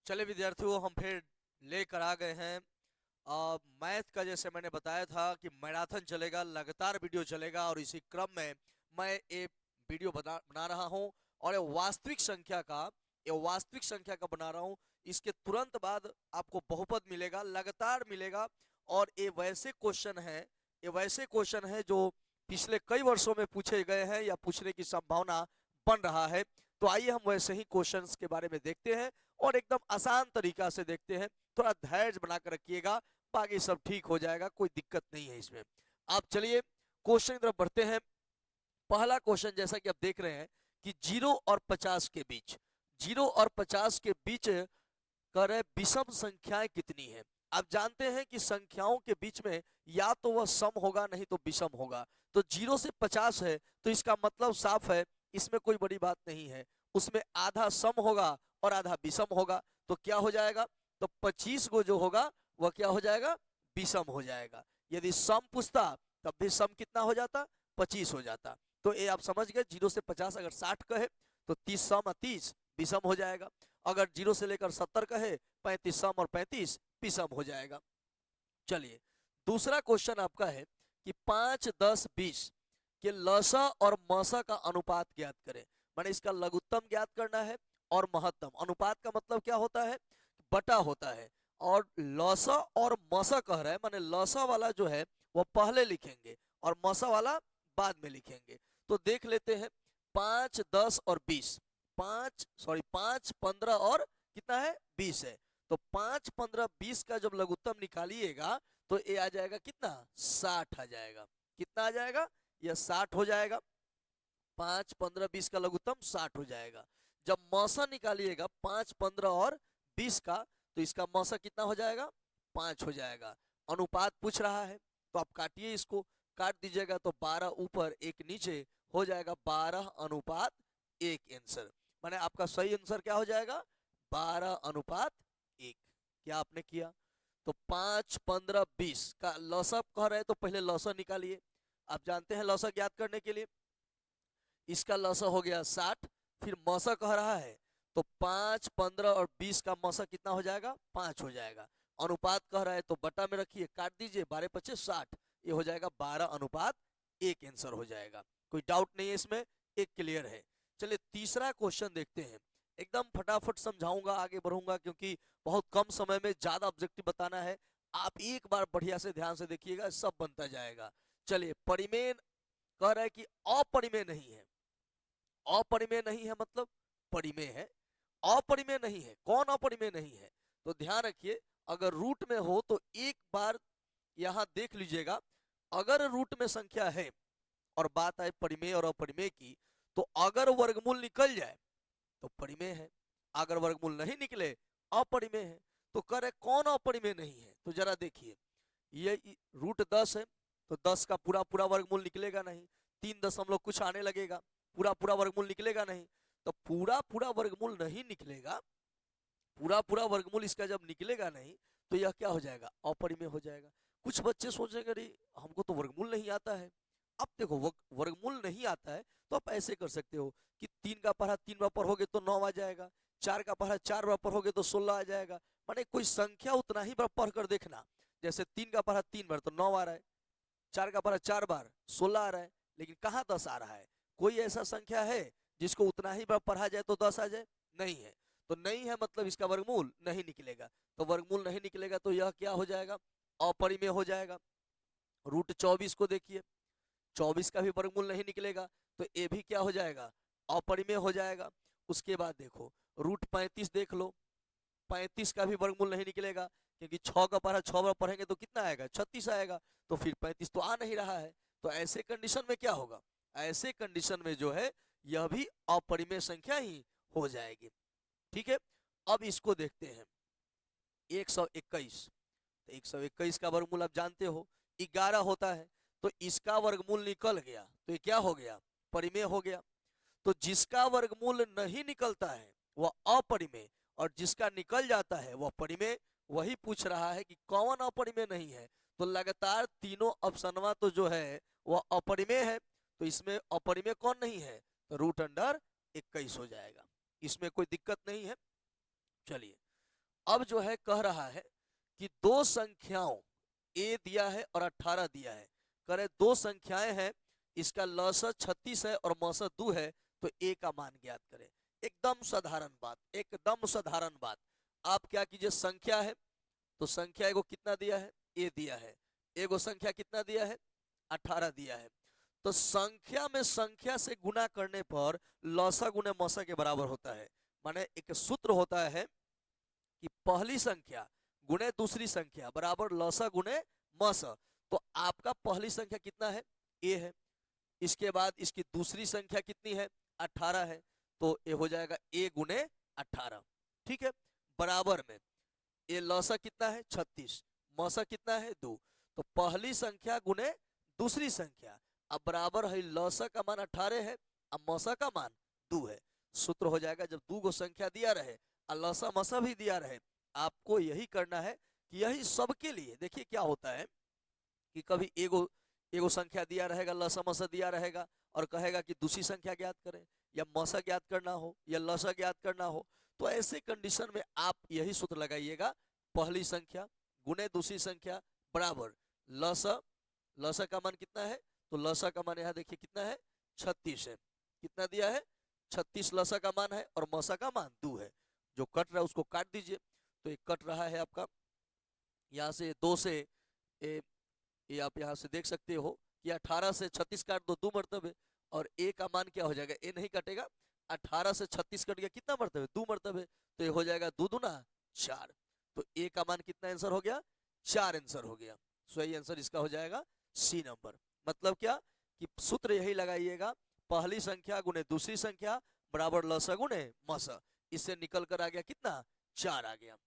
चले विद्यार्थियों, हम फिर लेकर आ गए हैं मैथ का। जैसे मैंने बताया था कि मैराथन चलेगा, लगातार वीडियो चलेगा, और इसी क्रम में मैं एक वीडियो बना बना रहा हूं। और ये वास्तविक संख्या का बना रहा हूं। इसके तुरंत बाद आपको बहुपद मिलेगा, लगातार मिलेगा। और ये वैसे क्वेश्चन है जो पिछले कई वर्षों में पूछे गए हैं या पूछने की संभावना बन रहा है। तो आइए हम वैसे ही क्वेश्चंस के बारे में देखते हैं, और एकदम आसान तरीका से देखते हैं। थोड़ा धैर्य बनाकर रखिएगा, बाकी सब ठीक हो जाएगा, कोई दिक्कत नहीं है इसमें। आप चलिए क्वेश्चन की तरफ बढ़ते हैं। पहला क्वेश्चन जैसा कि आप देख रहे हैं कि 0 और 50 के बीच करे विषम संख्याएं कितनी है। आप जानते हैं कि संख्याओं के बीच में या तो वह सम होगा, नहीं तो विषम होगा। तो 0 से 50 है, तो इसका मतलब साफ है, इसमें कोई बड़ी बात नहीं है। उसमें आधा सम होगा और आधा विषम होगा। तो क्या हो जाएगा? तो 25 को जो होगा वह क्या हो जाएगा? विषम हो जाएगा। यदि सम पूछता तब भी सम कितना हो जाता? 25 हो जाता। तो ये आप समझ गए, 0 से 50 अगर 60 कहे तो 30 सम और 30 विषम हो जाएगा। अगर 0 से लेकर 70 कहे, 35 सम और 35 विषम हो जाएगा। चलिए दूसरा क्वेश्चन आपका है कि 5, 10, 20 के लसा और मसा का अनुपात ज्ञात करें। माने इसका लघुत्तम ज्ञात करना है और महत्तम। अनुपात का मतलब क्या होता है? बटा होता है। और लसा और मसा कह रहा है, माने लसा वाला जो है वो पहले लिखेंगे और मसा वाला बाद में लिखेंगे। तो देख लेते हैं। 5, 10 और 20। 5, 15 और कितना है? 20 है। तो 5, 15, 20 का जब लघुत्तम निकालिएगा तो ये आ जाएगा कितना? 60 आ जाएगा। कितना आ जाएगा? यह 60 हो जाएगा। 5, 15, 20 का लघुत्तम 60 हो जाएगा। जब मौसा निकालिएगा 5, 15 और 20 का, तो इसका मौसा कितना हो जाएगा? 5 हो जाएगा। अनुपात पूछ रहा है तो आप काटिए, इसको काट दीजिएगा तो 12 ऊपर 1 नीचे हो जाएगा 12:1 आंसर। माने आपका सही आंसर क्या हो जाएगा? 12:1। क्या आपने किया? तो 5, 15, 20 का लौसा कह रहे हैं तो पहले लौसा निकालिए। आप जानते हैं लौसा ज्ञात करने के लिए, इसका लौसा हो गया 60। फिर मौसा कह रहा है तो 5, 15 और 20 का मौसा कितना हो जाएगा? 5 हो जाएगा। अनुपात कह रहा है तो बटा में रखिए, काट दीजिए, 12×5 = 60। ये हो जाएगा 12:1 आंसर हो जाएगा। कोई डाउट नहीं है इसमें, एक क्लियर है। चलिए तीसरा क्वेश्चन देखते हैं। एकदम फटाफट समझाऊंगा, आगे बढ़ूंगा, क्योंकि बहुत कम समय में ज्यादा ऑब्जेक्टिव बताना है। आप एक बार बढ़िया से ध्यान से देखिएगा, सब बनता जाएगा। चलिए, परिमेय कह रहा है कि अपरिमेय नहीं है। अपरिमेय नहीं है मतलब परिमेय है। अपरिमेय नहीं है, कौन अपरिमेय नहीं है? तो ध्यान रखिए, अगर रूट में हो तो एक बार यहां देख लीजिएगा। अगर रूट में संख्या है और बात आए परिमेय और अपरिमेय की, तो अगर वर्गमूल निकल जाए तो परिमेय है, अगर वर्गमूल नहीं निकले अपरिमेय है। तो कह रहे कौन अपरिमेय नहीं है? तो जरा देखिए, ये रूट 10 है, तो 10 का पूरा पूरा वर्गमूल निकलेगा नहीं। 3 दशमलव कुछ आने लगेगा, पूरा पूरा वर्गमूल निकलेगा नहीं। तो पूरा पूरा वर्गमूल नहीं निकलेगा, पूरा पूरा वर्गमूल इसका जब निकलेगा नहीं, तो यह क्या हो जाएगा? अपरिमेय हो जाएगा। कुछ बच्चे सोचेंगे अरे हमको तो वर्गमूल नहीं आता है। अब देखो, वर्गमूल नहीं आता है तो आप ऐसे कर सकते हो कि 3 का पढ़ा 3 बार पढ़ोगे तो 9 आ जाएगा। 4 का पढ़ा 4 बार पढ़ोगे तो 16 आ जाएगा। माने कोई संख्या उतना ही बार पढ़ कर देखना। जैसे 3 का पढ़ा 3 बार तो 9 आ रहा है, 4 का पढ़ा 4 बार 16 आ रहा है, लेकिन कहाँ 10 आ रहा है? कोई ऐसा संख्या है जिसको उतना ही बार पढ़ा जाए तो 10 आ जाए? नहीं है। तो नहीं है मतलब इसका वर्गमूल नहीं निकलेगा। तो वर्गमूल नहीं निकलेगा तो यह क्या हो जाएगा? अपरिमेय हो जाएगा। रूट 24 को देखिए, 24 का भी वर्गमूल नहीं निकलेगा, तो ये भी क्या हो जाएगा? अपरिमेय हो जाएगा। उसके बाद देखो, रूट 35 देख लो, 35 का भी वर्गमूल नहीं निकलेगा, क्योंकि 6 का पढ़ा 6 बार पढ़ेंगे तो कितना आएगा? 36 आएगा। तो फिर 35 तो आ नहीं रहा है। तो ऐसे कंडीशन में क्या होगा? ऐसे कंडीशन में जो है यह भी अपरिमेय संख्या ही हो जाएगी। ठीक है, अब इसको देखते हैं। 121, तो 121 का वर्गमूल आप जानते हो 11 होता है। तो इसका वर्गमूल निकल गया तो ये क्या हो गया? परिमेय हो गया। तो जिसका वर्गमूल नहीं निकलता है वह अपरिमेय, और जिसका निकल जाता है वह परिमेय। वही पूछ रहा है कि कौन अपरिमेय नहीं है। तो लगातार तीनों ऑप्शनवा तो जो है वह अपरिमेय है। तो इसमें अपरिमेय कौन नहीं है? तो रूट अंडर 21 हो जाएगा। इसमें कोई दिक्कत नहीं है। चलिए अब जो है कह रहा है कि दो संख्याओं ए दिया है और 18 दिया है, करे दो संख्याएं हैं, इसका लसा 36 है और मौसा 2 है, तो ए का मान ज्ञात करें। एकदम साधारण बात, एकदम साधारण बात। आप क्या कीजिए, संख्या है तो संख्या एगो कितना दिया है, ए दिया है, एगो संख्या कितना दिया है, 18 दिया है। तो संख्या में संख्या से गुना करने पर लौसा गुने मौसा के बराबर होता है। माने एक सूत्र होता है कि पहली संख्या गुने दूसरी संख्या बराबर लौसा गुने मौसा। तो आपका पहली संख्या कितना है, ए है, इसके बाद इसकी दूसरी संख्या कितनी है, 18 है, तो ये हो जाएगा ए गुने 18। ठीक है, बराबर में ये लौसा कितना है 36, मौसा कितना है 2, तो पहली संख्या गुने दूसरी संख्या। अब बराबर है लौसा का मान 18 है, अब मौसा का मान 2 है। सूत्र हो जाएगा जब दो गो संख्या दिया रहे और लौसा मौसा भी दिया रहे, आपको यही करना है कि यही सबके लिए। देखिए क्या होता है कि कभी एगो एगो संख्या दिया रहेगा, लौसा मौसा दिया रहेगा, और कहेगा कि दूसरी संख्या ज्ञात करें, या मौसा ज्ञात करना हो या लौसा ज्ञात करना हो, तो ऐसे कंडीशन में आप यही सूत्र लगाइएगा, पहली संख्या गुने दूसरी संख्या बराबर लौसा। लौसा का मान कितना है, तो लौसा का मान यहाँ देखिए कितना है, 36 है। कितना दिया है, 36 लौसा का मान है और मौसा का मान 2 है। जो कट रहा है उसको काट दीजिए, तो ये कट रहा है आपका यहाँ से 2 से ये आप यहाँ से देख सकते हो कि 18 से 36 काट दो 2 मरतबे, और ए का मान क्या हो जाएगा, ए नहीं कटेगा, 18 से 36 कट गया कितना मरतबे, 2 मरतबे, तो ये हो जाएगा 2 दूना 4। तो ए का मान कितना आंसर हो गया, 4 आंसर हो गया। सही आंसर इसका हो जाएगा सी नंबर। मतलब क्या कि सूत्र यही लगाइएगा, पहली संख्या गुने दूसरी संख्या बराबर लसा गुने मसा। इससे निकल कर आ गया कितना, 4 आ गया।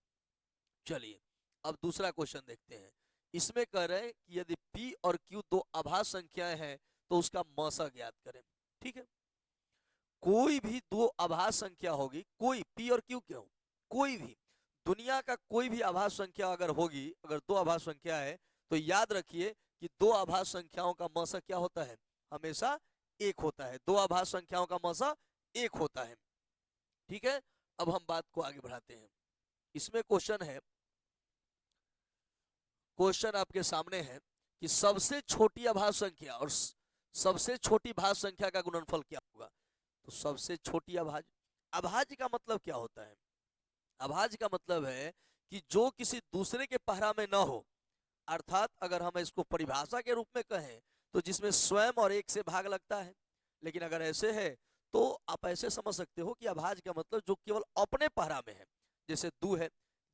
चलिए अब दूसरा क्वेश्चन देखते हैं। इसमें कह रहे हैं कि यदि P और Q दो अभाज्य संख्याएं हैं तो उसका मौसा ज्ञात करें। ठीक है, कोई भी दो अभाज्य संख्या होगी, कोई P और Q क्यों, कोई भी दुनिया का कोई भी अभाज्य संख्या अगर होगी, अगर दो अभाज्य संख्या है, तो याद रखिए कि दो अभाज्य संख्याओं का मौसा क्या होता है, हमेशा एक होता है। दो अभाज्य संख्याओं का मौसा एक होता है। ठीक है, अब हम बात को आगे बढ़ाते हैं। इसमें क्वेश्चन है, क्वेश्चन आपके सामने है कि सबसे छोटी अभाज्य संख्या और सबसे छोटी भाज्य संख्या का गुणनफल क्या होगा। तो सबसे छोटी अभाज्य, अभाज्य का मतलब क्या होता है, अभाज्य का मतलब है कि जो किसी दूसरे के पहरा में न हो, अर्थात अगर हम इसको परिभाषा के रूप में कहें तो जिसमें स्वयं और एक से भाग लगता है। लेकिन अगर ऐसे है तो आप ऐसे समझ सकते हो कि अभाज्य का मतलब जो केवल अपने पहरा में है। जैसे 2 है,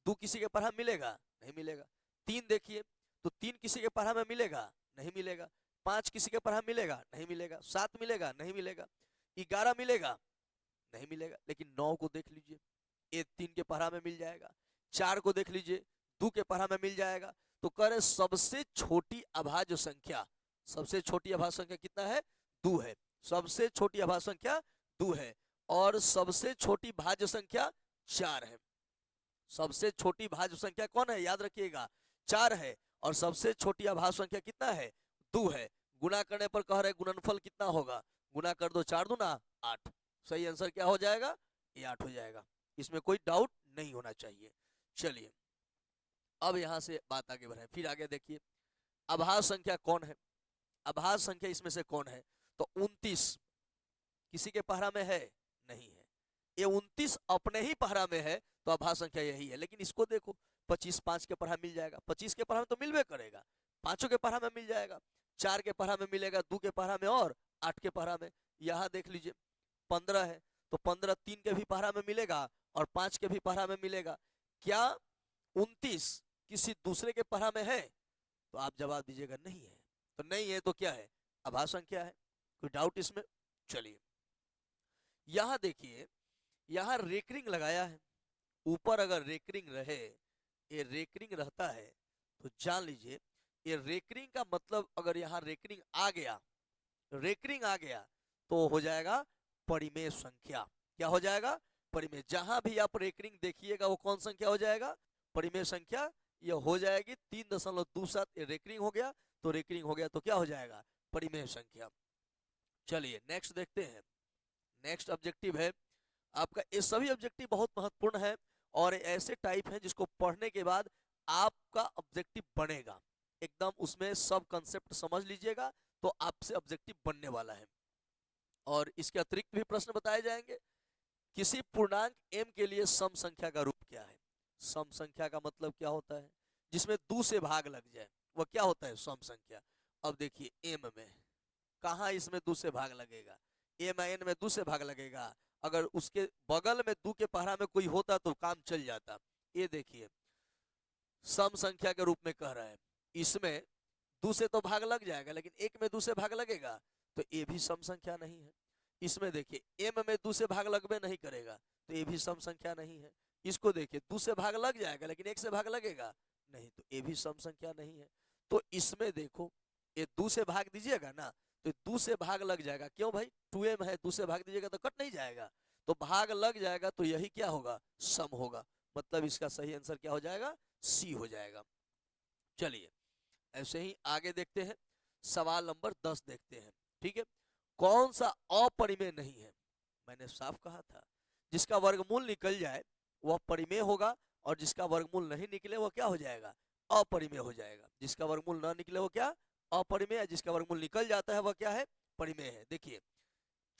2 किसी के पहरा मिलेगा, नहीं मिलेगा। 3 देखिए, तो 3 किसी के पहरा में मिलेगा, नहीं मिलेगा। 5 किसी के पहरा मिलेगा, नहीं मिलेगा। 7 मिलेगा, नहीं मिलेगा। 11 मिलेगा, नहीं मिलेगा। लेकिन 9 को देख लीजिए, ये 3 के पहरा में मिल जाएगा। 4 को देख लीजिए, 2 के पहरा में मिल जाएगा। तो कह रहे सबसे छोटी अभाज्य संख्या, सबसे छोटी अभाज्य संख्या कितना है, 2 है। सबसे छोटी अभाज्य संख्या 2 है, और सबसे छोटी भाज्य संख्या 4 है। सबसे छोटी भाज्य संख्या कौन है, याद रखिएगा 4 है, और सबसे छोटी अभाज्य संख्या कितना है, 2 है। गुना करने पर कह रहे गुणनफल कितना होगा, गुना कर दो 4 दूना 8। सही आंसर क्या हो जाएगा, ये 8 हो जाएगा। इसमें कोई डाउट नहीं होना चाहिए। चलिए अब यहां से बात आगे बढ़ाएं। फिर आगे देखिए, अभाज्य संख्या कौन है, अभाज्य संख्या इसमें से कौन है, तो 29 किसी के पहरा में है, नहीं है। ये 29 अपने ही पहरा में है, तो अभाज्य संख्या यही है। लेकिन इसको देखो, 25 5 के पहरा मिल जाएगा, 25 के पहरा में तो मिलवे करेगा, 5 के पहरा में मिल जाएगा, 4 के पहरा में मिलेगा, 2 के पहरा में और 8 के पहरा में। यहाँ देख लीजिए 15 है, तो 15 3 के भी पहरा में मिलेगा और 5 के भी पहरा में मिलेगा। क्या 29 किसी दूसरे के पहरा में है, तो आप जवाब दीजिएगा नहीं है। तो नहीं है तो क्या है, अभाज्य संख्या है। कोई डाउट इसमें। चलिए यहां देखिए, यहां रेकरिंग लगाया है, ऊपर अगर रेकरिंग रहे, ये रेकरिंग रहता है, तो जान लीजिए ये रेकरिंग का मतलब, अगर यहाँ रेकरिंग आ गया, रेकरिंग आ गया, तो हो जाएगा परिमेय संख्या। क्या हो जाएगा, परिमेय। जहां भी आप रेकरिंग देखिएगा वो कौन संख्या हो जाएगा, परिमेय संख्या। ये हो जाएगी 3.27, ये रेकरिंग हो गया, तो रेकरिंग हो गया तो क्या हो जाएगा, परिमेय संख्या। चलिए नेक्स्ट देखते हैं। नेक्स्ट ऑब्जेक्टिव है आपका, ये सभी ऑब्जेक्टिव बहुत महत्वपूर्ण है और ऐसे टाइप हैं जिसको पढ़ने के बाद आपका ऑब्जेक्टिव बनेगा, एकदम उसमें सब कंसेप्ट समझ लीजिएगा तो आपसे ऑब्जेक्टिव बनने वाला है। और इसके अतिरिक्त भी प्रश्न बताए जाएंगे। किसी पूर्णांक m के लिए सम संख्या का रूप क्या है? सम संख्या का मतलब क्या होता है? जिसमें 2 से भाग लग जाए, वह क्या होता है? सम संख्या। अब देखिए m में कहाँ इसमें 2 से भाग लगेगा? m n में 2 से भाग लगेगा। अगर उसके बगल में 2 के पहाड़ा में कोई होता तो काम चल जाता। ये देखिए सम संख्या के रूप में कह रहा है, इसमें 2 से तो भाग लग जाएगा, लेकिन एक में 2 से भाग लगेगा तो ये भी सम संख्या नहीं है। इसमें देखिए m में 2 से भाग लगबे नहीं करेगा तो ये भी सम संख्या नहीं है। इसको देखिए 2 से भाग लग जाएगा लेकिन 1 से भाग लगेगा नहीं, तो ये भी सम संख्या नहीं है। तो इसमें देखो ये 2 से भाग दीजिएगा ना तो 2 से भाग लग जाएगा। क्यों भाई? 2m है, 2 से भाग दीजिएगा तो कट नहीं जाएगा, तो भाग लग जाएगा, तो यही क्या होगा? सम होगा। मतलब इसका सही आंसर क्या हो जाएगा? सी हो जाएगा। चलिए ऐसे ही आगे देखते हैं, सवाल नंबर 10 देखते हैं। ठीक है, कौन सा अपरिमेय नहीं है? मैंने साफ कहा था जिसका वर्गमूल निकल जाए वह परिमेय होगा, और जिसका वर्गमूल नहीं निकले वह क्या हो जाएगा? अपरिमेय हो जाएगा। जिसका वर्गमूल ना निकले वो क्या? अपरिमेय। जिसका वर्गमूल निकल जाता है वह क्या है? परिमेय है। देखिए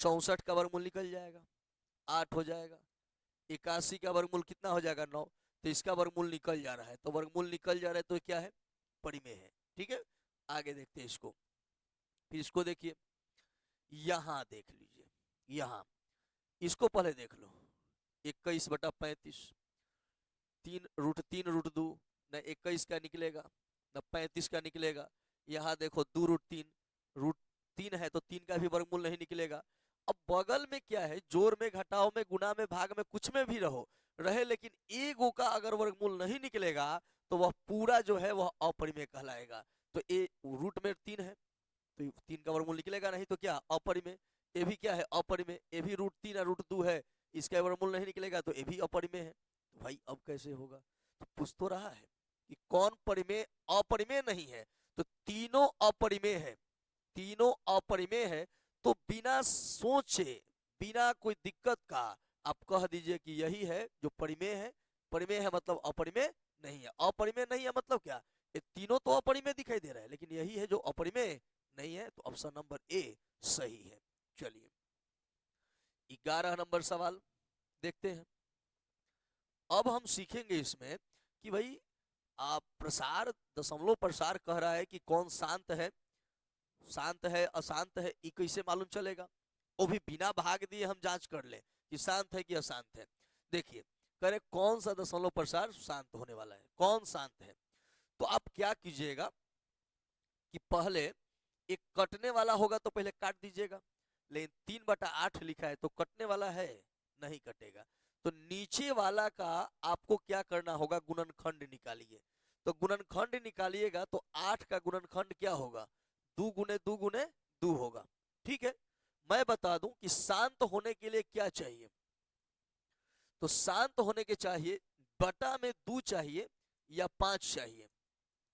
64 का वर्गमूल निकल जाएगा, 8 हो जाएगा। 81 का वर्गमूल कितना हो जाएगा? 9। तो इसका वर्गमूल निकल जा रहा है, तो वर्गमूल निकल जा रहा है तो क्या है? परिमेय है। ठीक है, आगे देखते हैं इसको। फिर इसको देखिए, यहां देख लीजिए, यहां इसको पहले देख लो। 21/35, 3√3√2, न 21 का निकलेगा न 35 का निकलेगा। यहाँ देखो 2√3, √3 है तो 3 का भी वर्गमूल नहीं निकलेगा। अब बगल में क्या है? जोड़ में, घटाव में, गुणा में, भाग में, कुछ में भी रहे, लेकिन एगो का अगर वर्गमूल नहीं निकलेगा तो वह पूरा जो है वह अपरिमेय कहलाएगा। तो ए रूट में 3 है तो 3 का वर्गमूल निकलेगा नहीं, तो क्या? अपरिमेय। ये भी क्या है? अपरिमेय। ये भी √3 और √2 है, इसका वर्गमूल नहीं निकलेगा तो ये भी अपरिमेय है। तो भाई अब कैसे होगा? तो पूछ तो रहा है कि कौन परिमेय अपरिमेय नहीं है, तो तीनों अपरिमेय है। तीनों अपरिमेय है, तो बिना सोचे, बिना कोई दिक्कत का आप कह दीजिए कि यही है जो परिमेय है। परिमेय है मतलब अपरिमेय नहीं है। अपरिमेय नहीं है मतलब क्या? ये तीनों तो अपरिमेय दिखाई दे रहा है, लेकिन यही है जो अपरिमेय नहीं है। तो ऑप्शन नंबर ए सही है। चलिए 11 नंबर सवाल देखते हैं। अब हम सीखेंगे इसमें कि भाई आप प्रसार, दशमलव प्रसार कह रहा है कि कौन शांत है, शांत है, अशांत है, ये कैसे मालूम चलेगा? वो भी बिना भाग दिए हम जांच कर ले कि शांत है कि अशांत है। देखिए करे कौन सा दशमलव प्रसार शांत होने वाला है, कौन शांत है। तो आप क्या कीजिएगा कि पहले एक कटने वाला होगा तो पहले काट दीजिएगा, लेकिन 3/8 लिखा है तो कटने वाला है, नहीं कटेगा। तो नीचे वाला का आपको क्या करना होगा? गुणनखंड निकालिए। तो गुणनखंड निकालिएगा तो 8 का गुणनखंड क्या होगा? 2 गुने 2 गुने 2 होगा। ठीक है, मैं बता दूं कि शांत होने के लिए क्या चाहिए। तो शांत होने के चाहिए बटा में 2 चाहिए या 5 चाहिए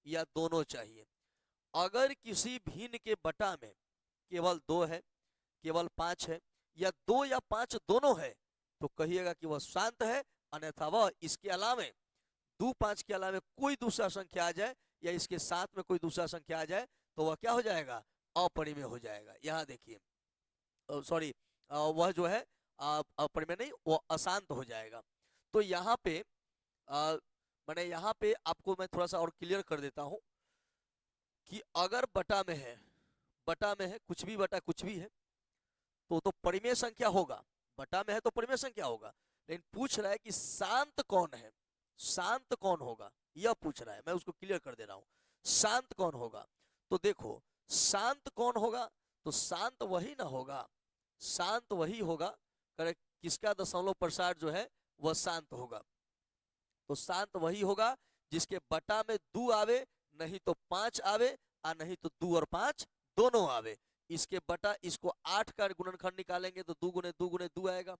या दोनों चाहिए। अगर किसी भिन्न के बटा में केवल 2 है, केवल 5 है, या 2 या 5 दोनों है, तो कहिएगा कि वह शांत है। अन्यथा वह इसके अलावे 2 5 के अलावे कोई दूसरा संख्या आ जाए या इसके साथ में कोई दूसरा संख्या आ जाए तो वह क्या हो जाएगा? अपरिमेय हो जाएगा। यहाँ देखिए, सॉरी, वह जो है अपरिमेय नहीं, वह अशांत हो जाएगा। तो यहाँ पे मैंने यहाँ पे आपको मैं थोड़ा सा और क्लियर कर देता हूँ कि अगर बटा में है, बटा में है, कुछ भी बटा कुछ भी है, तो परिमेय संख्या होगा। बटा में है तो परिमेय संख्या होगा। लेकिन पूछ रहा है कि शांत कौन है, शांत कौन होगा, यह पूछ रहा है। मैं उसको क्लियर कर दे रहा हूं, शांत कौन होगा। तो देखो शांत कौन होगा, तो शांत वही ना होगा, शांत वही होगा। करेक्ट, किसका दशमलव प्रसार जो है वह शांत होगा। तो शांत वही होगा जिसके बटा में 2 आवे, नहीं तो 5 आवे, और नहीं तो 2 और 5 दोनों आवे। इसके बटा, इसको 8 का गुणनखंड निकालेंगे तो 2 गुने 2 गुने 2 आएगा,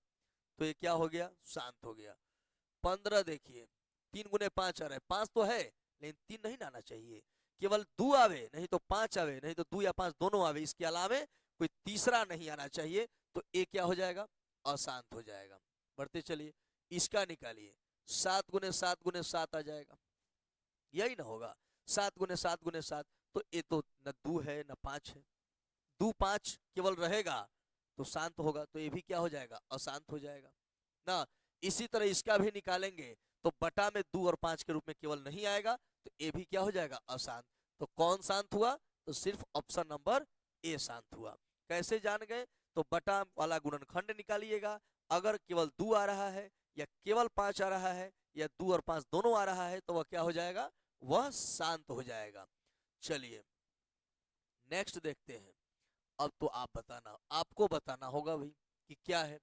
तो ये क्या हो गया? शांत हो गया। 15 देखिए, 3 गुने 5 आ रहा है, 5 तो है लेकिन 3 नहीं आना चाहिए। केवल 2 आवे, नहीं तो 5 आवे, नहीं तो 2 या 5 दोनों आवे, इसके अलावे कोई तीसरा नहीं आना चाहिए। तो ये क्या हो जाएगा? अशांत हो जाएगा। बढ़ते चलिए, इसका निकालिए। 7 गुने 7 गुने 7 आ जाएगा, यही ना होगा। 7 गुने 7 गुने 7, तो ये तो न 2 है न 5 है, 2 5 केवल रहेगा तो शांत होगा, तो ये भी क्या हो जाएगा, अशांत हो जाएगा ना। इसी तरह इसका भी निकालेंगे तो बटा में 2 और 5 के रूप में केवल नहीं आएगा, तो ये भी क्या हो जाएगा, अशांत। तो कौन शांत हुआ, तो सिर्फ ऑप्शन नंबर ए शांत हुआ। कैसे जान गए, तो बटा वाला गुणनखंड निकालिएगा, अगर केवल 2 आ रहा है या केवल 5 आ रहा है या 2 और 5 दोनों आ रहा है तो वह क्या हो जाएगा, वह शांत हो जाएगा। चलिए नेक्स्ट देखते हैं। अब तो आप बताना, आपको बताना होगा भाई कि क्या है।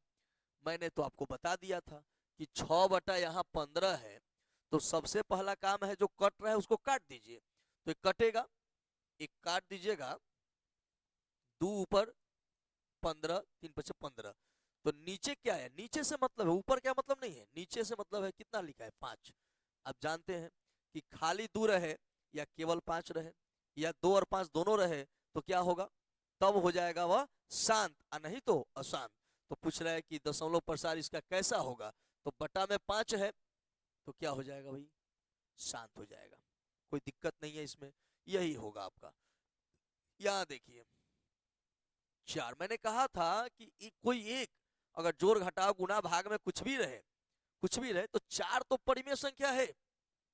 मैंने तो आपको बता दिया था कि 6 बटा यहाँ 15 है, तो सबसे पहला काम है जो कट रहा है उसको काट दीजिए, तो एक कटेगा, एक काट दीजिएगा, 2 ऊपर 15, 3 पचे 15, तो नीचे क्या है, नीचे से मतलब है, ऊपर क्या मतलब नहीं है, नीचे से मतलब है कितना लिखा है, 5। आप जानते हैं कि खाली 2 रहे या केवल 5 रहे या 2 और 5 दोनों रहे तो क्या होगा, तब हो जाएगा वह शांत, नहीं तो अशांत। तो पूछ रहा है कि दशमलव प्रसार इसका कैसा होगा, तो बटा में 5 है तो क्या हो जाएगा भाई, शांत हो जाएगा, कोई दिक्कत नहीं है इसमें, यही होगा आपका। यहां देखिए 4, मैंने कहा था कि कोई एक अगर जोड़ घटाव गुना भाग में कुछ भी रहे, कुछ भी रहे, तो 4 तो परिमेय संख्या है,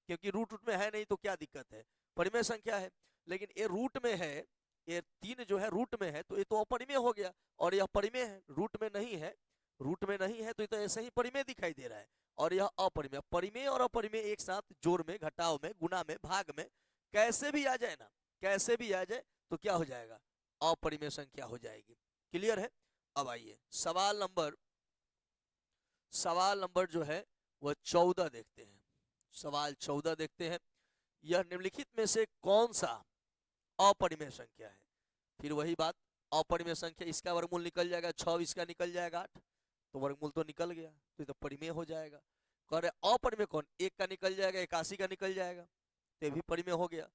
क्योंकि रूट रूट में है नहीं तो क्या दिक्कत है, परिमेय संख्या है। लेकिन ये रूट में है, ये 3 जो है रूट में है तो ये तो अपरिमेय हो गया, और यह परिमेय है, रूट में नहीं है, रूट में नहीं है तो ये तो ऐसे ही परिमेय दिखाई दे रहा है, और यह अपरिमेय। परिमेय और अपरिमेय एक साथ जोड़ में, घटाव में, गुना में, भाग में कैसे भी आ जाए ना, कैसे भी आ जाए तो क्या हो जाएगा, अपरिमेय संख्या हो जाएगी। क्लियर है। अब आइए सवाल नंबर जो है वह 14 देखते हैं। सवाल 14 देखते हैं, यह निम्नलिखित में से कौन सा अपरिमेय संख्या है। फिर वही बात, अपरिमेय संख्या, इसका वर्गमूल निकल जाएगा 6, इसका निकल जाएगा 8, तो वर्गमूल तो निकल गया, तो ये तो परिमेय हो जाएगा। कह रहे अपरिमेय कौन, 1 का निकल जाएगा, 81 का निकल जाएगा, तो ये भी परिमेय हो गया।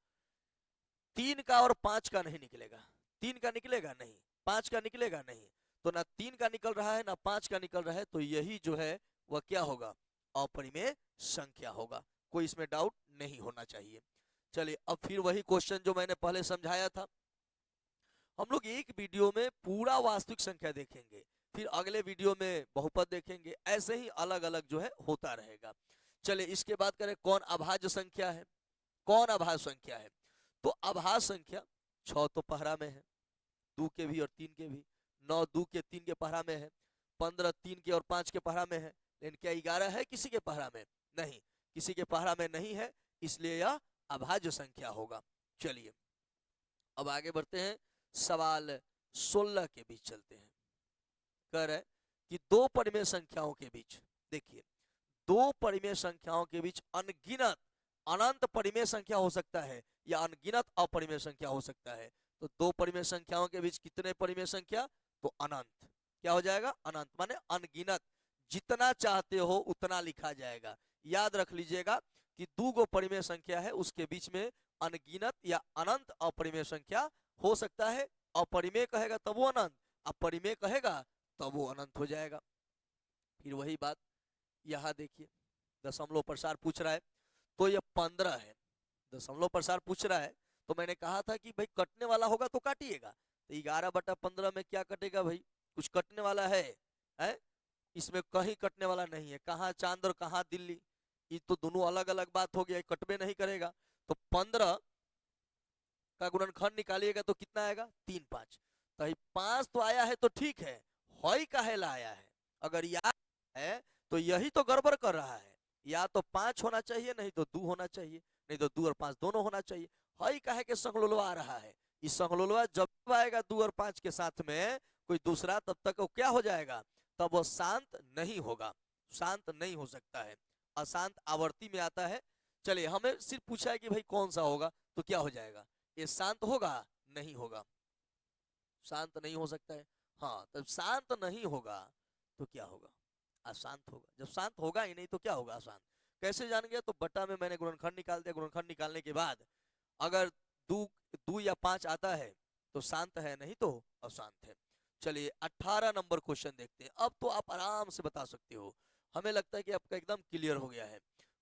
3 का और 5 का नहीं निकलेगा, 3 का निकलेगा नहीं, 5 का निकलेगा नहीं, तो ना 3 का निकल रहा है ना 5 का निकल रहा है, तो यही जो है वह क्या होगा, अपरिमेय संख्या होगा, कोई इसमें डाउट नहीं होना चाहिए। चलिए अब फिर वही क्वेश्चन जो मैंने पहले समझाया था, हम लोग एक वीडियो में पूरा वास्तविक संख्या देखेंगे, फिर अगले वीडियो में बहुपद देखेंगे, ऐसे ही अलग अलग जो है होता रहेगा। चलिए इसके बाद करें कौन अभाज्य संख्या है, कौन अभाज्य संख्या है। तो अभाज्य संख्या 6 तो पहरा में है, 2 के भी और 3 के भी, 9 2 के 3 के पहरा में है, 15 3 के और 5 के पहरा में है, लेकिन क्या 11 है किसी के पहरा में, नहीं, किसी के पहरा में नहीं है, इसलिए यह अभाज्य संख्या होगा। चलिए अब आगे बढ़ते हैं, सवाल 16 के बीच चलते हैं। कह रहे कि दो परिमेय संख्याओं के बीच, देखिए दो परिमेय संख्याओं के बीच अनगिनत अनंत परिमेय संख्या हो सकता है या अनगिनत अपरिमेय संख्या हो सकता है। तो दो परिमेय संख्याओं के बीच कितने परिमेय संख्या, तो अनंत, क्या हो जाएगा, अनंत माने अनगिनत, जितना चाहते हो उतना लिखा जाएगा। याद रख लीजिएगा कि दो गो परिमेय संख्या है, उसके बीच में अनगिनत या अनंत अपरिमेय संख्या हो सकता है। अपरिमेय कहेगा तब वो अनंत, अपरिमेय कहेगा तब वो अनंत हो जाएगा। फिर वही बात यहाँ देखिए, दशमलव प्रसार पूछ रहा है, तो ये 15 है, दशमलव प्रसार पूछ रहा है, तो मैंने कहा था कि भाई कटने वाला होगा तो काटिएगा, तो 11/15 में क्या कटेगा भाई, कुछ कटने वाला है? इसमें कहीं कटने वाला नहीं है, कहाँ चांद और कहाँ दिल्ली, ये तो दोनों अलग अलग बात हो गया, कटबे नहीं करेगा। तो 15 का गुणनखंड निकालिएगा तो कितना आएगा, 3 5, तो 5 तो आया है तो ठीक है, हई काहेला आया है, अगर याद है तो यही तो गड़बड़ कर रहा है, या तो 5 होना चाहिए नहीं तो 2 होना चाहिए, नहीं तो 2 और 5 दोनों होना चाहिए, हई काहे के संगलोलवा आ रहा है। इस संगलोलवा जब आएगा 2 और 5 के साथ में कोई दूसरा, तब तक वो क्या हो जाएगा, तब वो शांत नहीं होगा, शांत नहीं हो सकता है, अशांत आवर्ती में आता है। चलिए हमें सिर्फ पूछा है कि भाई कौन सा होगा, तो क्या हो जाएगा, ये शांत होगा, नहीं होगा, शांत नहीं हो सकता है। हाँ तब शांत नहीं होगा तो क्या होगा, अशांत होगा। जब शांत होगा ही नहीं तो क्या होगा, अशांत। कैसे जान गया, तो बटा में मैंने गुणनखंड निकाल दिया, गुणनखंड निकालने के बाद अगर 2 या 5 आता है तो शांत है, नहीं तो अशांत है। चलिए 18 नंबर क्वेश्चन देखते हैं। अब तो आप आराम से बता सकते हो, हमें लगता है कि आपका एकदम क्लियर हो गया है।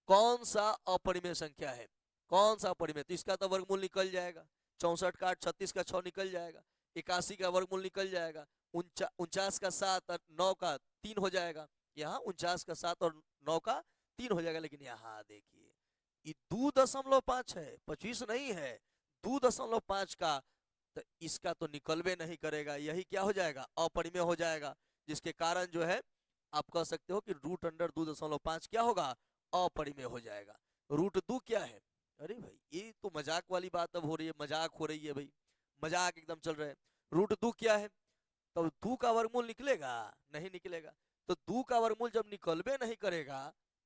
कौन सा अपरिमेय संख्या है, कौन सा अपरिमेय, तो इसका तो वर्गमूल निकल जाएगा। 64 का 8, 36 का 6 निकल जाएगा, 81 का वर्गमूल निकल जाएगा, 49 का 7 और 9 का 3 हो जाएगा। यहाँ 49 का 7 और 9 का 3 हो जाएगा। लेकिन यहाँ देखिए ये 2.5 है, 25 नहीं है, 2.5 का, तो इसका तो निकलबे नहीं करेगा, यही क्या हो जाएगा, अपरिमेय हो जाएगा। जिसके कारण जो है आप कह सकते हो कि रूट अंडर 2.5 क्या होगा, अपरिमेय हो जाएगा। रूट 2 क्या है, अरे भाई ये तो मजाक वाली बात अब हो रही है, मजाक हो रही है भाई, मजाक एकदम चल रहा है। रूट 2 क्या है, तो 2 का वर्गमूल निकलेगा, नहीं निकलेगा। तो 2 का वर्गमूल जब निकलबे नहीं करेगा,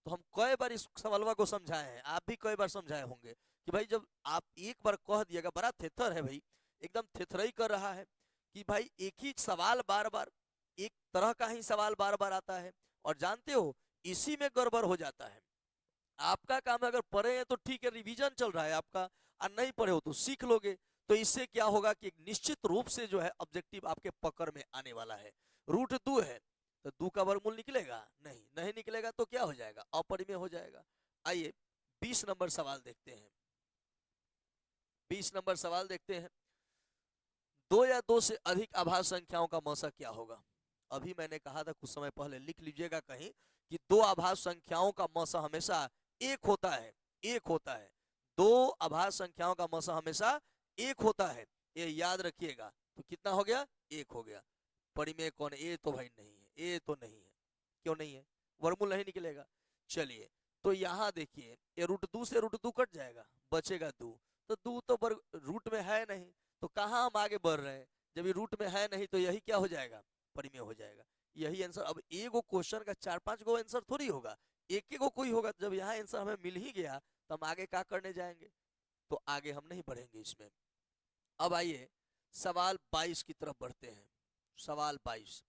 तो हम कई बार इस सवालवा को समझाए हैं, आप भी कई बार समझाए होंगे कि भाई जब आप एक बार कह दिएगा, बड़ा थेथर है भाई, एकदम थेथरई कर रहा है कि भाई एक ही सवाल बार बार, एक तरह का ही सवाल बार बार आता है, और जानते हो इसी में गड़बड़ हो जाता है। आपका काम है, अगर पढ़े हैं तो ठीक है, रिवीजन चल रहा है आपका, और नहीं पढ़े हो तो सीख लोगे। तो इससे क्या होगा कि एक निश्चित रूप से जो है ऑब्जेक्टिव आपके पकड़ में आने वाला है। रूट 2 है, तो 2 का वर्गमूल निकलेगा, नहीं, नहीं निकलेगा, तो क्या हो जाएगा, अपरिमेय हो जाएगा। आइए 20 नंबर सवाल देखते हैं। 20 नंबर सवाल देखते हैं। 2 या 2 से अधिक आभाज्य संख्याओं का मौसा क्या होगा। अभी मैंने कहा था कुछ समय पहले, लिख लीजिएगा कहीं, कि 2 आभाज्य संख्याओं का मौसा हमेशा एक होता है, एक होता है। 2 आभाज्य संख्याओं का मौसा हमेशा एक होता है, ये याद रखिएगा। तो कितना हो गया, एक हो गया। परिमेय कौन है, ए तो भाई नहीं है, ए तो नहीं है, क्यों नहीं है, वर्गमूल नहीं निकलेगा। चलिए तो यहाँ देखिए, ये रूट 2 से रूट 2 कट जाएगा, बचेगा 2, तो 2 तो रूट में है नहीं, तो कहाँ हम आगे बढ़ रहे हैं, जब ये रूट में है नहीं तो यही क्या हो जाएगा, परिमेय हो जाएगा। यही आंसर। अब एगो क्वेश्चन का 4-5 गो आंसर थोड़ी होगा, एक एक गो कोई होगा। जब यहाँ आंसर हमें मिल ही गया तो हम आगे क्या करने जाएंगे, तो आगे हम नहीं बढ़ेंगे इसमें। अब आइए सवाल 22 की तरफ बढ़ते हैं। सवाल 22,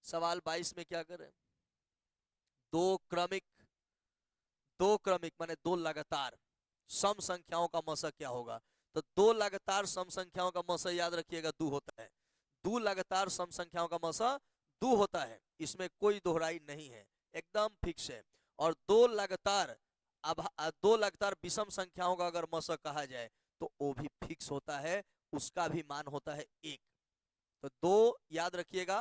सवाल 22 में क्या करें, दो क्रमिक, दो क्रमिक माने दो लगातार सम संख्याओं का मौसा क्या होगा। तो दो लगातार सम संख्याओं का मौसा याद रखिएगा 2 होता है। 2 लगातार सम संख्याओं का मौसा 2 होता है, इसमें कोई दोहराई नहीं है, एकदम फिक्स है। और दो लगातार, अब दो लगातार विषम संख्याओं का अगर मौसा कहा जाए तो वो भी फिक्स होता है, उसका भी मान होता है 1। तो दो याद रखिएगा,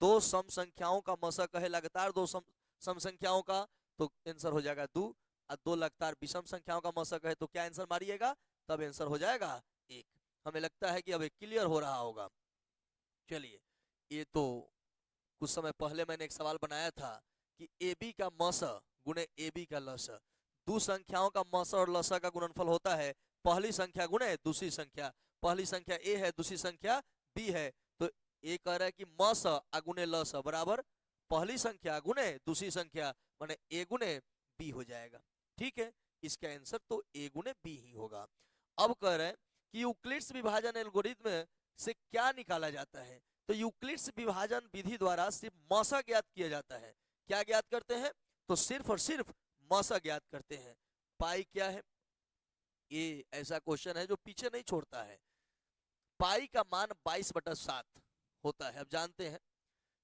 दो सम संख्याओं का मौसा है लगातार दो सम संख्याओं का, तो आंसर हो जाएगा 2। और दो लगातार विषम संख्याओं का मौसा है तो क्या आंसर मारिएगा, तब आंसर हो जाएगा 1। हमें लगता है कि अब क्लियर हो रहा होगा। चलिए, ये तो कुछ समय पहले मैंने एक सवाल बनाया था कि ए बी का मौसा गुणे ए बी का लसा, दो संख्याओं का मौसा और लसा का गुणनफल होता है पहली संख्या गुणे दूसरी संख्या। पहली संख्या ए है, दूसरी संख्या बी है, तो ए कह रहा है कि मौसा गुणे लसा बराबर पहली संख्या गुणे दूसरी संख्या, माने ए गुणे बी हो जाएगा। ठीक है, इसका आंसर तो ए गुणे बी ही होगा। अब कह रहे हैं कि यूक्लिड्स विभाजन एल्गोरिथ्म से क्या निकाला जाता है। तो यूक्लिड्स विभाजन विधि द्वारा सिर्फ मौसा ज्ञात किया जाता है। क्या ज्ञात करते हैं, तो सिर्फ और सिर्फ मौसा ज्ञात करते हैं। पाई क्या है, ये ऐसा क्वेश्चन है जो पीछे नहीं छोड़ता है। पाई का मान 22/7 होता है, अब जानते हैं।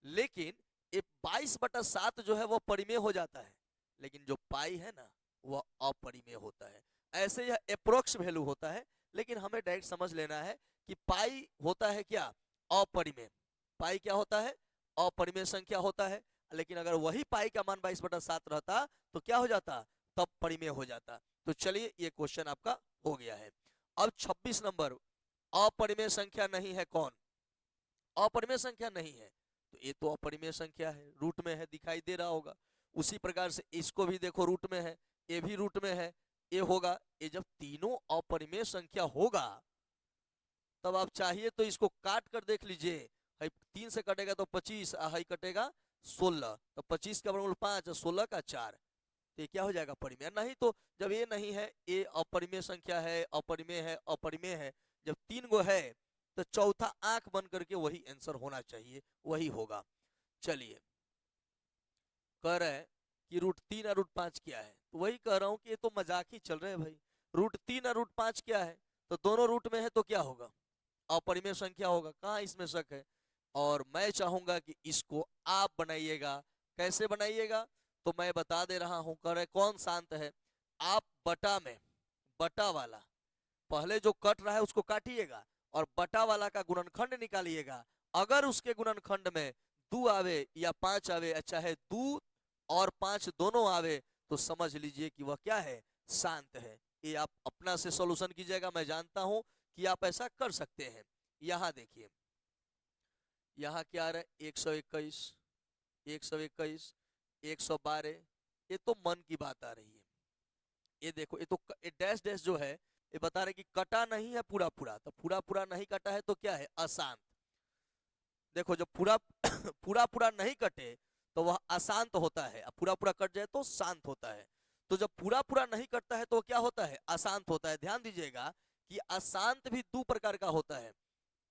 लेकिन ये 22/7 जो है वो परिमेय हो जाता है, लेकिन जो पाई है ना वह अपरिमेय होता है। ऐसे यह अप्रोक्स वैल्यू होता है, लेकिन हमें डायरेक्ट समझ लेना है कि पाई होता है क्या, अपरिमेय। पाई क्या होता है, अपरिमेय संख्या होता है। लेकिन अगर वही पाई का मान 22/7 रहता तो क्या हो जाता, तब परिमेय हो जाता। तो चलिए ये क्वेश्चन आपका हो गया है। अब 26 नंबर, अपरिमेय संख्या नहीं है कौन, अपरिमेय संख्या नहीं है, तो ये तो अपरिमेय संख्या है, रूट में है, दिखाई दे रहा होगा। उसी प्रकार से इसको भी देखो रूट में है, ये भी रूट में है, ये होगा। ये जब तीनों अपरिमेय संख्या होगा तब आप चाहिए तो इसको काट कर देख लीजिए। हाई 3 से कटेगा तो 25, हाई कटेगा 16, तो 25 का वर्गमूल 5, 16 का 4, तो ये क्या हो जाएगा, परिमेय। नहीं तो जब ये नहीं है, ये अपरिमेय संख्या है, अपरिमेय है, अपरिमेय है, जब 3 गो है तो चौथा आंख बन करके वही आंसर होना चाहिए, वही होगा। चलिए, कह रहे हैं कि रूट 3 और रूट 5 क्या है, तो वही कह रहा हूं कि ये तो मजाक ही चल रहे हैं भाई। रूट 3 और रूट 5 क्या है, तो दोनों रूट में है तो क्या होगा, अपरिमेय संख्या होगा, कहाँ इसमें शक है। और मैं चाहूंगा कि इसको आप बनाइएगा। कैसे बनाइएगा, तो मैं बता दे रहा हूं, कह रहे कौन शांत है। आप बटा में, बटा वाला पहले जो कट रहा है उसको काटिएगा और बटा वाला का गुणनखंड निकालिएगा। अगर उसके गुणनखंड में 2 आवे या 5 आवे, चाहे 2 और 5 दोनों आवे, तो समझ लीजिए कि वह क्या है, शांत है। ये आप अपना से सॉल्यूशन कीजिएगा, मैं जानता हूं कि आप ऐसा कर सकते हैं। यहां देखिए, यहाँ क्या आ रहा है, 121, 121, 112, ये तो मन की बात आ रही है। ये देखो, ये तो ये डैश डैश जो है ये बता रहे कि कटा नहीं है पूरा पूरा, तो पूरा पूरा नहीं कटा है तो क्या है, अशांत। देखो जब पूरा पूरा पूरा नहीं कटे तो वह अशांत होता है, अब पूरा पूरा कट जाए तो शांत होता है। तो जब पूरा पूरा नहीं कटता है तो क्या होता है, अशांत होता है। ध्यान दीजिएगा कि अशांत भी 2 प्रकार का होता है,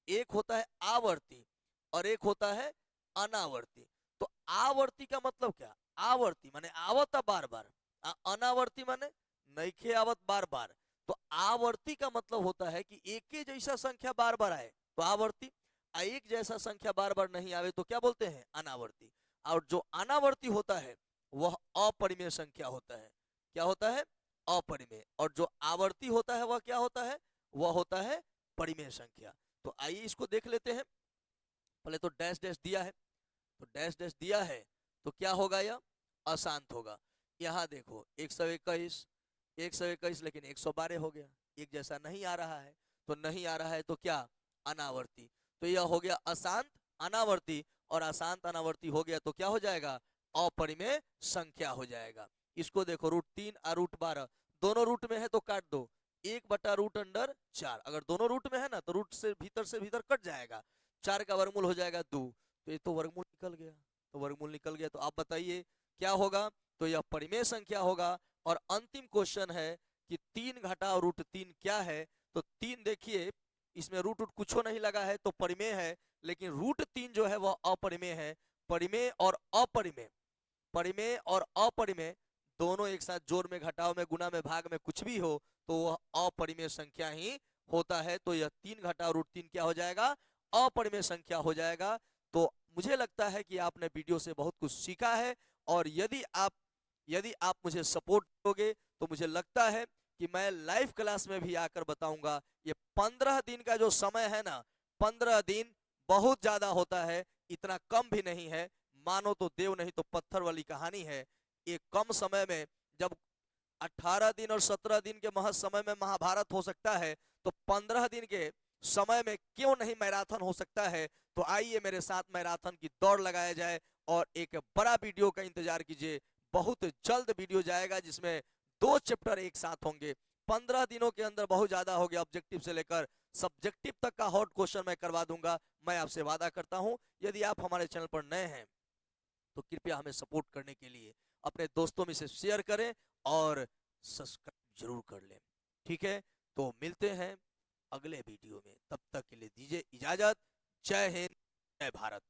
एक होता है आवर्ती और एक होता है अनावर्ती। तो आवर्ती का मतलब क्या, आवर्ती माने आवता बार बार, अनावर्ती माने नईखे आवत बार बार। तो आवर्ती का मतलब होता है कि एक ही जैसा संख्या बार बार आए तो आवर्ती, एक जैसा संख्या बार बार नहीं आवे तो क्या बोलते हैं, अनावर्ती। और जो अनावर्ती होता है वह अपरिमेय संख्या होता है। क्या होता है, अपरिमेय। और जो आवर्ती होता है वह क्या होता है, वह होता है परिमेय संख्या। तो आइए इसको देख लेते हैं। पहले तो डैश डैश दिया है, तो डैश डैश दिया है तो क्या होगा, यह अशांत होगा। यहाँ देखो 121, 121 लेकिन 112 हो गया, एक जैसा नहीं आ रहा है। तो नहीं आ रहा है तो क्या, अनावर्ती। तो यह हो गया अशांत अनावर्ती, और अशांत अनावर्ती हो गया तो क्या हो जाएगा, अपरिमेय संख्या हो जाएगा। इसको देखो √3 और √12 दोनों रूट में है तो काट दो, 1/√4। अगर दोनों रूट में है ना तो रूट से भीतर कट जाएगा, 4 का वर्गमूल हो जाएगा 2। तो ये तो वर्गमूल निकल गया, तो वर्गमूल निकल गया तो आप बताइए क्या होगा, तो यह परिमेय संख्या होगा। और अंतिम क्वेश्चन है कि 3 घटाओ √3 क्या है। तो 3 देखिए इसमें रूट रूट कुछ नहीं लगा है तो परिमेय है, लेकिन √3 जो है वह अपरिमेय है। परिमेय और अपरिमेय, परिमेय और अपरिमेय दोनों एक साथ जोड़ में, घटाव में, गुना में, भाग में कुछ भी हो तो वह अपरिमेय संख्या ही होता है। तो यह 3 घटाव √3 क्या हो जाएगा, अपरिमेय संख्या हो जाएगा। तो मुझे लगता है कि आपने वीडियो से बहुत कुछ सीखा है, और यदि आप मुझे सपोर्ट करोगे तो मुझे लगता है कि मैं लाइव क्लास में भी आकर बताऊंगा। ये 15 दिन का जो समय है ना, 15 दिन बहुत ज्यादा होता है, इतना कम भी नहीं है। मानो तो देव नहीं तो पत्थर वाली कहानी है। एक कम समय में जब 18 दिन और 17 दिन के महज समय में महाभारत हो सकता है, तो 15 दिन के समय में क्यों नहीं मैराथन हो सकता है। तो आइए मेरे साथ मैराथन की दौड़ लगाया जाए, और एक बड़ा वीडियो का इंतजार कीजिए। बहुत जल्द वीडियो जाएगा जिसमें 2 चैप्टर एक साथ होंगे। 15 दिनों के अंदर बहुत ज्यादा हो गया, ऑब्जेक्टिव से लेकर सब्जेक्टिव तक का हॉट क्वेश्चन मैं करवा दूंगा, मैं आपसे वादा करता हूं। यदि आप हमारे चैनल पर नए हैं तो कृपया हमें सपोर्ट करने के लिए अपने दोस्तों में से शेयर करें और सब्सक्राइब जरूर कर लें। ठीक है, तो मिलते हैं अगले वीडियो में, तब तक के लिए दीजिए इजाजत। जय हिंद, जय भारत।